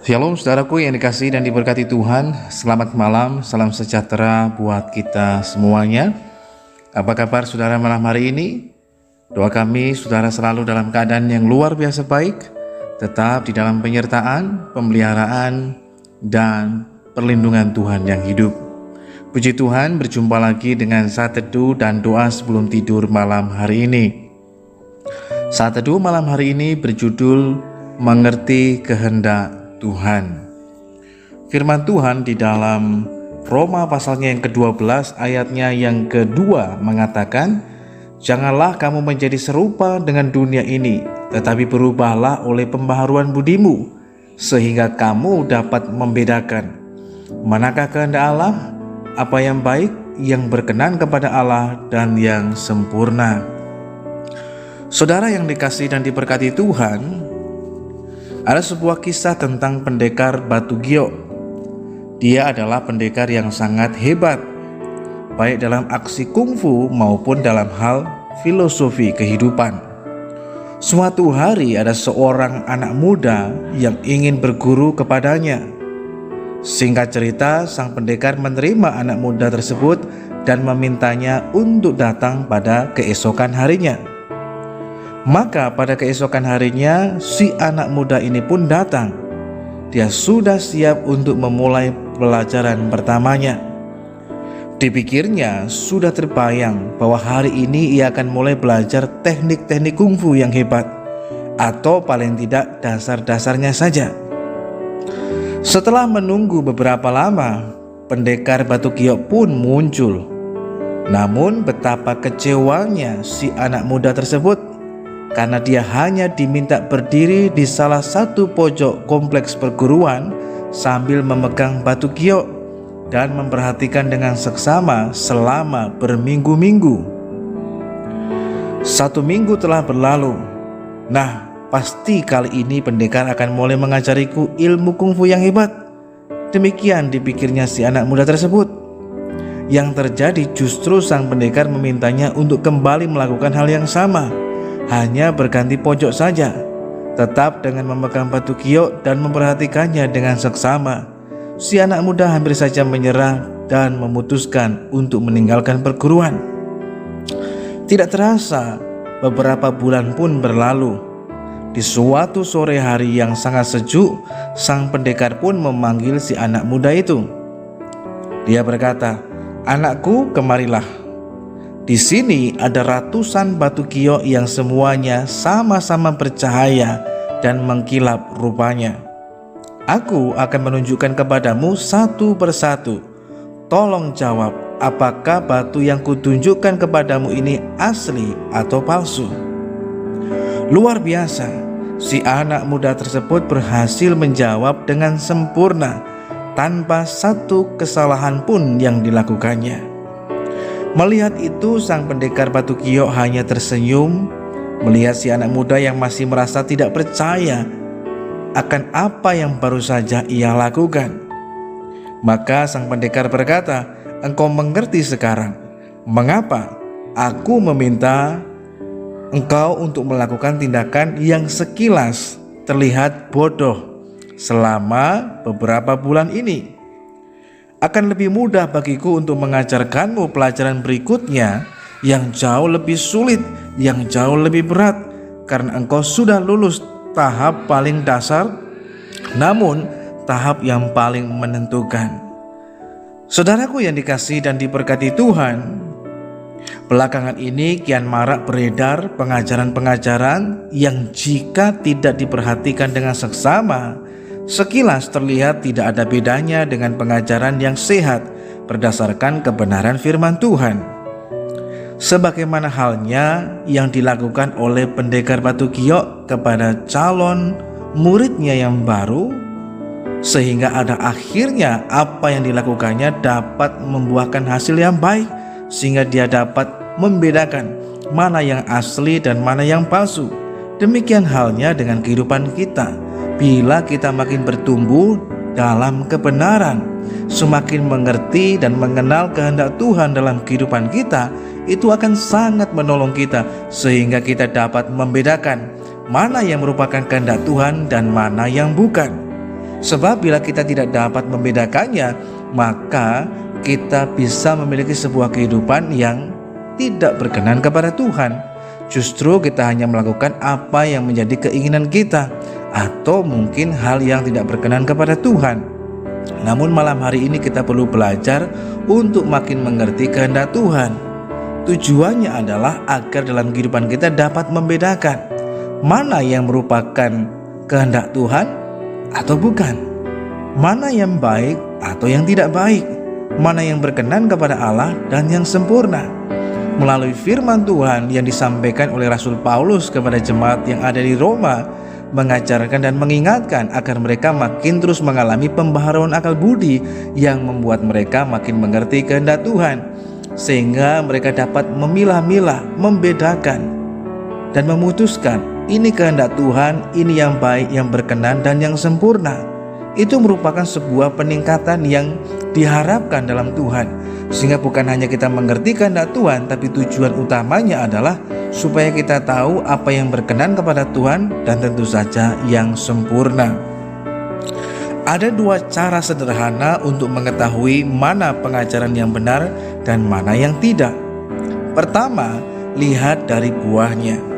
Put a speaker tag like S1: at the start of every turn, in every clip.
S1: Shalom saudaraku yang dikasihi dan diberkati Tuhan. Selamat malam, salam sejahtera buat kita semuanya. Apa kabar saudara malam hari ini? Doa kami saudara selalu dalam keadaan yang luar biasa baik, tetap di dalam penyertaan, pemeliharaan, dan perlindungan Tuhan yang hidup. Puji Tuhan, berjumpa lagi dengan saat teduh dan doa sebelum tidur malam hari ini. Saat teduh malam hari ini berjudul Mengerti Kehendak Tuhan. Firman Tuhan di dalam Roma pasalnya yang ke-12 ayatnya yang kedua mengatakan, "Janganlah kamu menjadi serupa dengan dunia ini, tetapi berubahlah oleh pembaharuan budimu, sehingga kamu dapat membedakan manakah kehendak Allah, apa yang baik, yang berkenan kepada Allah, dan yang sempurna." Saudara yang dikasihi dan diberkati Tuhan, ada sebuah kisah tentang pendekar Batu Giyok. Dia adalah pendekar yang sangat hebat, baik dalam aksi kungfu maupun dalam hal filosofi kehidupan. Suatu hari ada seorang anak muda yang ingin berguru kepadanya. Singkat cerita, sang pendekar menerima anak muda tersebut dan memintanya untuk datang pada keesokan harinya. Maka pada keesokan harinya si anak muda ini pun datang. Dia sudah siap untuk memulai pelajaran pertamanya. Dipikirnya sudah terbayang bahwa hari ini ia akan mulai belajar teknik-teknik kungfu yang hebat, atau paling tidak dasar-dasarnya saja. Setelah menunggu beberapa lama, pendekar Batu Giyok pun muncul. Namun betapa kecewanya si anak muda tersebut, karena dia hanya diminta berdiri di salah satu pojok kompleks perguruan sambil memegang batu giyok dan memperhatikan dengan seksama selama berminggu-minggu. 1 minggu telah berlalu. Nah, pasti kali ini pendekar akan mulai mengajariku ilmu kungfu yang hebat. Demikian dipikirnya si anak muda tersebut. Yang terjadi justru sang pendekar memintanya untuk kembali melakukan hal yang sama, hanya berganti pojok saja, tetap dengan memegang batu giyok dan memperhatikannya dengan seksama. Si anak muda hampir saja menyerah dan memutuskan untuk meninggalkan perguruan. Tidak terasa, beberapa bulan pun berlalu. Di suatu sore hari yang sangat sejuk, sang pendekar pun memanggil si anak muda itu. Dia berkata, "Anakku, kemarilah. Di sini ada ratusan batu giyok yang semuanya sama-sama bercahaya dan mengkilap rupanya. Aku akan menunjukkan kepadamu satu persatu. Tolong jawab, apakah batu yang kutunjukkan kepadamu ini asli atau palsu?" Luar biasa, si anak muda tersebut berhasil menjawab dengan sempurna, tanpa satu kesalahan pun yang dilakukannya. Melihat itu, sang pendekar Batu Giyok hanya tersenyum melihat si anak muda yang masih merasa tidak percaya akan apa yang baru saja ia lakukan. Maka sang pendekar berkata, "Engkau mengerti sekarang mengapa aku meminta engkau untuk melakukan tindakan yang sekilas terlihat bodoh selama beberapa bulan ini? Akan lebih mudah bagiku untuk mengajarkanmu pelajaran berikutnya yang jauh lebih sulit, yang jauh lebih berat, karena engkau sudah lulus tahap paling dasar, namun tahap yang paling menentukan." Saudaraku yang dikasihi dan diberkati Tuhan, belakangan ini kian marak beredar pengajaran-pengajaran yang jika tidak diperhatikan dengan seksama, sekilas terlihat tidak ada bedanya dengan pengajaran yang sehat berdasarkan kebenaran firman Tuhan. Sebagaimana halnya yang dilakukan oleh pendekar Batu Giyok kepada calon muridnya yang baru, sehingga ada akhirnya apa yang dilakukannya dapat membuahkan hasil yang baik, sehingga dia dapat membedakan mana yang asli dan mana yang palsu. Demikian halnya dengan kehidupan kita. Bila kita makin bertumbuh dalam kebenaran, semakin mengerti dan mengenal kehendak Tuhan dalam kehidupan kita, itu akan sangat menolong kita sehingga kita dapat membedakan mana yang merupakan kehendak Tuhan dan mana yang bukan. Sebab bila kita tidak dapat membedakannya, maka kita bisa memiliki sebuah kehidupan yang tidak berkenan kepada Tuhan. Justru kita hanya melakukan apa yang menjadi keinginan kita, atau mungkin hal yang tidak berkenan kepada Tuhan. Namun malam hari ini kita perlu belajar untuk makin mengerti kehendak Tuhan. Tujuannya adalah agar dalam kehidupan kita dapat membedakan mana yang merupakan kehendak Tuhan atau bukan, mana yang baik atau yang tidak baik, mana yang berkenan kepada Allah dan yang sempurna. Melalui firman Tuhan yang disampaikan oleh Rasul Paulus kepada jemaat yang ada di Roma, mengajarkan dan mengingatkan agar mereka makin terus mengalami pembaharuan akal budi yang membuat mereka makin mengerti kehendak Tuhan, sehingga mereka dapat memilah-milah, membedakan dan memutuskan ini kehendak Tuhan, ini yang baik, yang berkenan dan yang sempurna. Itu merupakan sebuah peningkatan yang diharapkan dalam Tuhan, sehingga bukan hanya kita mengerti kehendak Tuhan, tapi tujuan utamanya adalah supaya kita tahu apa yang berkenan kepada Tuhan dan tentu saja yang sempurna. Ada dua cara sederhana untuk mengetahui mana pengajaran yang benar dan mana yang tidak. Pertama, lihat dari buahnya.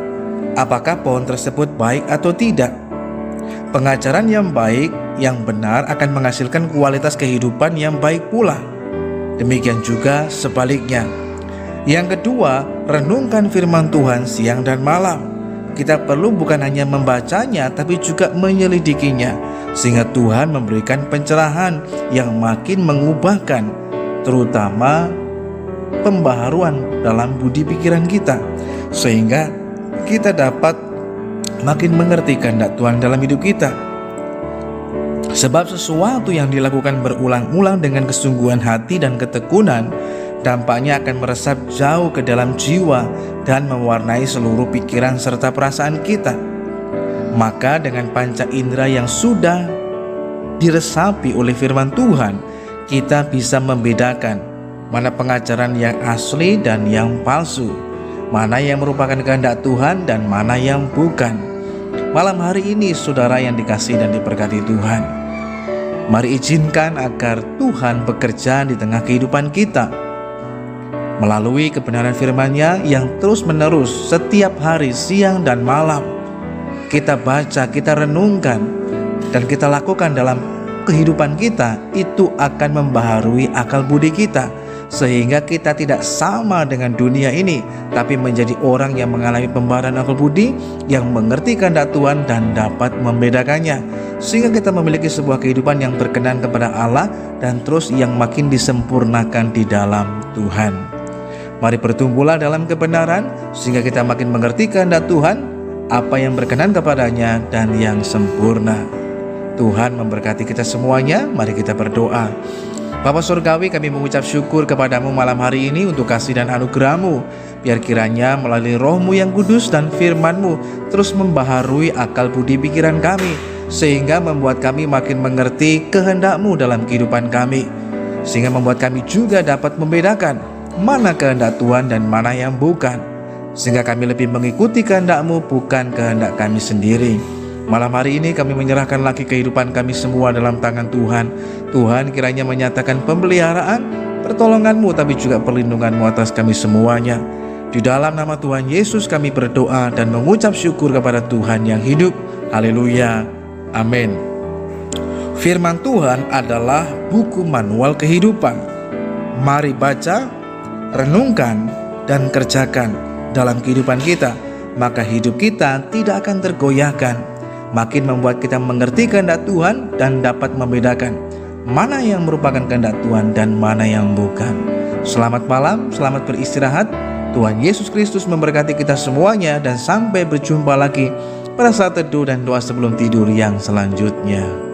S1: Apakah pohon tersebut baik atau tidak? Pengajaran yang baik, yang benar akan menghasilkan kualitas kehidupan yang baik pula. Demikian juga sebaliknya. Yang kedua, renungkan firman Tuhan siang dan malam. Kita perlu bukan hanya membacanya, tapi juga menyelidikinya, sehingga Tuhan memberikan pencerahan yang makin mengubahkan, terutama pembaharuan dalam budi pikiran kita, sehingga kita dapat makin mengerti kehendak Tuhan dalam hidup kita. Sebab sesuatu yang dilakukan berulang-ulang dengan kesungguhan hati dan ketekunan, dampaknya akan meresap jauh ke dalam jiwa dan mewarnai seluruh pikiran serta perasaan kita. Maka dengan panca indera yang sudah diresapi oleh firman Tuhan, kita bisa membedakan mana pengajaran yang asli dan yang palsu, mana yang merupakan kehendak Tuhan dan mana yang bukan. Malam hari ini saudara yang dikasihi dan diberkati Tuhan, mari izinkan agar Tuhan bekerja di tengah kehidupan kita melalui kebenaran firman-Nya yang terus-menerus setiap hari siang dan malam kita baca, kita renungkan dan kita lakukan dalam kehidupan kita. Itu akan membaharui akal budi kita, sehingga kita tidak sama dengan dunia ini, tapi menjadi orang yang mengalami pembaharuan akal budi, yang mengerti kehendak Tuhan dan dapat membedakannya, sehingga kita memiliki sebuah kehidupan yang berkenan kepada Allah dan terus yang makin disempurnakan di dalam Tuhan. Mari bertumbuhlah dalam kebenaran, sehingga kita makin mengerti kehendak Tuhan, apa yang berkenan kepadanya dan yang sempurna. Tuhan memberkati kita semuanya. Mari kita berdoa. Bapa Surgawi, kami mengucap syukur kepadamu malam hari ini untuk kasih dan anugerah-Mu. Biar kiranya melalui Roh-Mu yang kudus dan firman-Mu terus membaharui akal budi pikiran kami, sehingga membuat kami makin mengerti kehendak-Mu dalam kehidupan kami, sehingga membuat kami juga dapat membedakan mana kehendak Tuhan dan mana yang bukan, sehingga kami lebih mengikuti kehendak-Mu, bukan kehendak kami sendiri. Malam hari ini kami menyerahkan lagi kehidupan kami semua dalam tangan Tuhan. Tuhan kiranya menyatakan pemeliharaan, pertolongan-Mu, tapi juga perlindungan-Mu atas kami semuanya. Di dalam nama Tuhan Yesus kami berdoa dan mengucap syukur kepada Tuhan yang hidup. Haleluya. Amin. Firman Tuhan adalah buku manual kehidupan. Mari baca, renungkan, dan kerjakan dalam kehidupan kita, maka hidup kita tidak akan tergoyahkan, makin membuat kita mengerti kehendak Tuhan dan dapat membedakan mana yang merupakan kehendak Tuhan dan mana yang bukan. Selamat malam, selamat beristirahat. Tuhan Yesus Kristus memberkati kita semuanya, dan sampai berjumpa lagi pada saat teduh dan doa sebelum tidur yang selanjutnya.